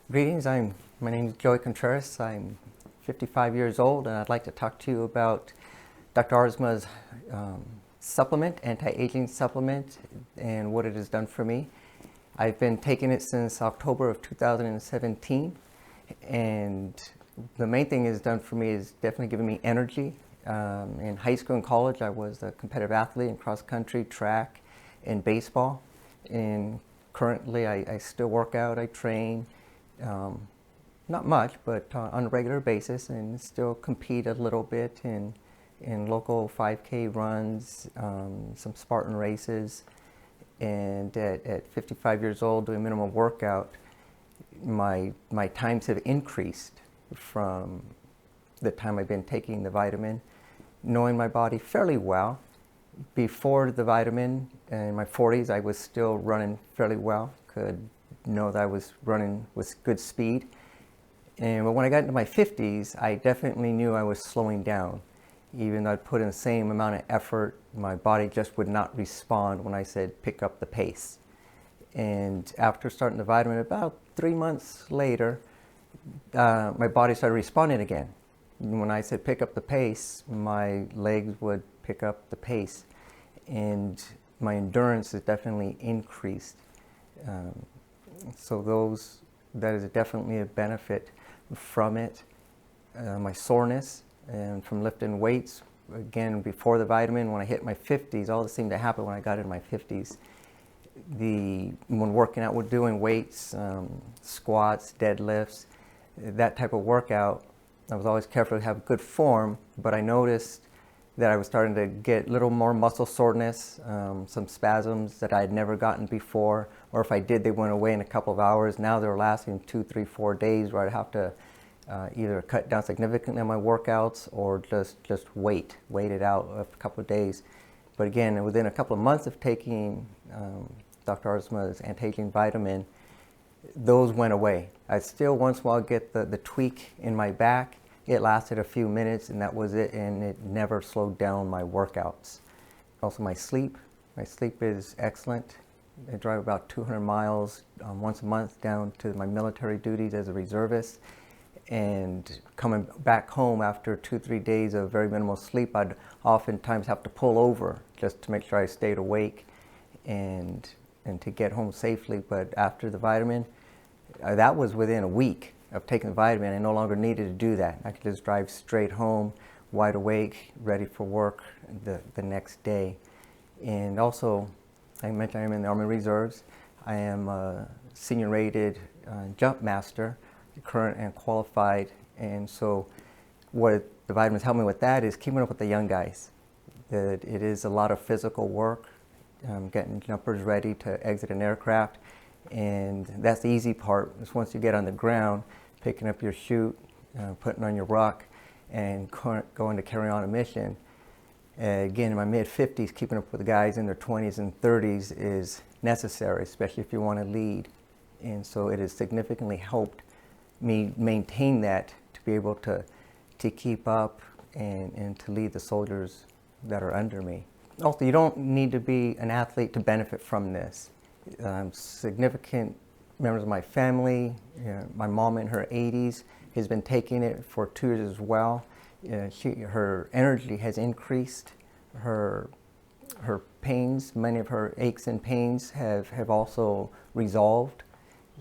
Greetings, my name is Joey Contreras. I'm 55 years old and I'd like to talk to you about Dr. Arzma's supplement, anti-aging supplement, and what it has done for me. I've been taking it since October of 2017, and the main thing it's done for me is definitely giving me energy. In high school and college, I was a competitive athlete in cross country, track, and baseball. And currently, I still work out, I train. Not much, but on a regular basis, and still compete a little bit in local 5K runs, some Spartan races. And at 55 years old, doing minimum workout, my times have increased from the time I've been taking the vitamin, knowing my body fairly well. Before the vitamin, in my 40s, I was still running fairly well, could know that I was running with good speed. But when I got into my 50s, I definitely knew I was slowing down. Even though I'd put in the same amount of effort, my body just would not respond when I said pick up the pace. And after starting the vitamin, about 3 months later, my body started responding again. When I said pick up the pace, my legs would pick up the pace, and my endurance has definitely increased. So that is definitely a benefit from it. My soreness and from lifting weights, again, before the vitamin, when I hit my 50s, all this seemed to happen when I got in my 50s. When working out, we're doing weights, squats, deadlifts, that type of workout, I was always careful to have good form, but I noticed that I was starting to get a little more muscle soreness, some spasms that I had never gotten before, or if I did, they went away in a couple of hours. Now they're lasting 2, 3, 4 days where I'd have to either cut down significantly on my workouts or just wait it out a couple of days. But again, within a couple of months of taking Dr. Arzma's anti-aging vitamin, those went away. I still once in a while get the tweak in my back. It lasted a few minutes and that was it, and it never slowed down my workouts. Also my sleep is excellent. I drive about 200 miles once a month down to my military duties as a reservist, and coming back home after 2-3 days of very minimal sleep, I'd oftentimes have to pull over just to make sure I stayed awake and to get home safely. But after the vitamin, that was within a week of taking the vitamin. I no longer needed to do that. I could just drive straight home, wide awake, ready for work the next day. And also, I mentioned I'm in the Army Reserves. I am a senior rated jump master, current and qualified. And so what the vitamins help me with that is keeping up with the young guys. That it is a lot of physical work, getting jumpers ready to exit an aircraft. And that's the easy part, is once you get on the ground, picking up your chute, putting on your ruck, and going to carry on a mission. Again, in my mid-50s, keeping up with the guys in their 20s and 30s is necessary, especially if you want to lead. And so it has significantly helped me maintain that, to be able to keep up and to lead the soldiers that are under me. Also, you don't need to be an athlete to benefit from this. Significant members of my family, my mom in her 80s has been taking it for 2 years as well. Her energy has increased. Her pains, many of her aches and pains have also resolved.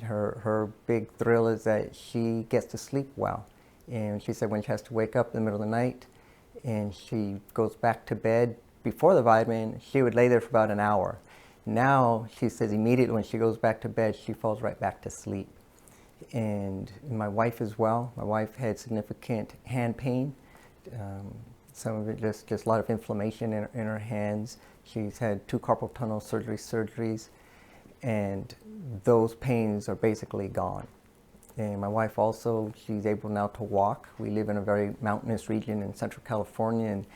Her big thrill is that she gets to sleep well. And she said when she has to wake up in the middle of the night and she goes back to bed, before the vitamin, she would lay there for about an hour. Now, she says immediately when she goes back to bed, she falls right back to sleep. And my wife as well. My wife had significant hand pain. Some of it just a lot of inflammation in her hands. She's had 2 carpal tunnel surgeries, and those pains are basically gone. And my wife also, she's able now to walk. We live in a very mountainous region in Central California, and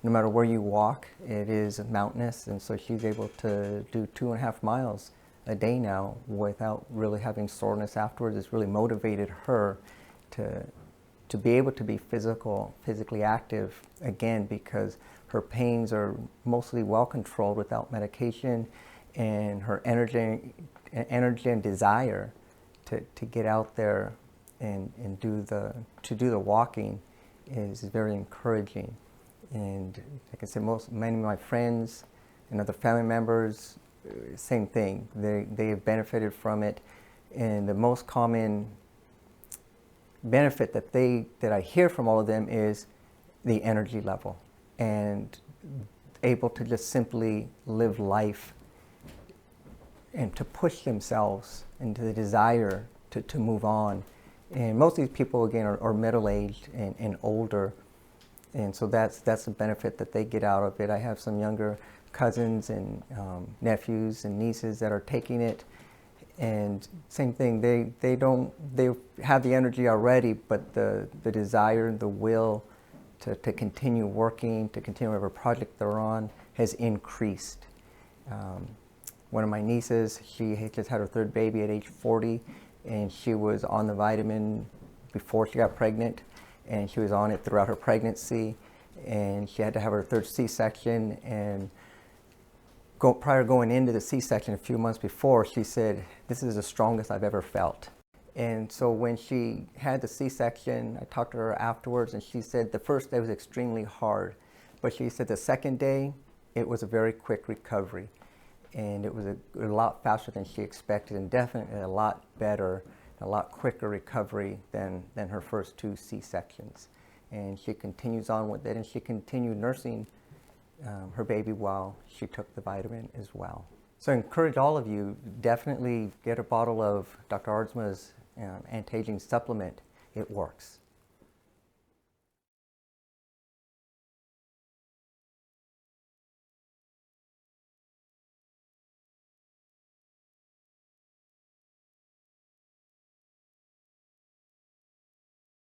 no matter where you walk, it is mountainous, and so she's able to do 2.5 miles a day now without really having soreness afterwards. It's really motivated her to be able to be physically active again, because her pains are mostly well controlled without medication, and her energy and desire to get out there and do the walking is very encouraging. And like I said, many of my friends and other family members, same thing. They have benefited from it, and the most common benefit that I hear from all of them is the energy level and able to just simply live life and to push themselves into the desire to move on. And most of these people, again, are middle-aged and older, and so that's the benefit that they get out of it. I have some younger cousins and nephews and nieces that are taking it, and same thing. They have the energy already, but the desire, the will to continue working, to continue whatever project they're on has increased. One of my nieces, she had just had her third baby at age 40, and she was on the vitamin before she got pregnant, and she was on it throughout her pregnancy, and she had to have her third C-section. And prior to going into the C-section a few months before, she said, "This is the strongest I've ever felt." And so when she had the C-section, I talked to her afterwards, and she said the first day was extremely hard, but she said the second day, it was a very quick recovery. And it was a lot faster than she expected, and definitely a lot better, a lot quicker recovery than her first two C-sections. And she continues on with it, and she continued nursing her baby while she took the vitamin as well. So I encourage all of you, definitely get a bottle of Dr. Aardsma's anti-aging supplement. It works.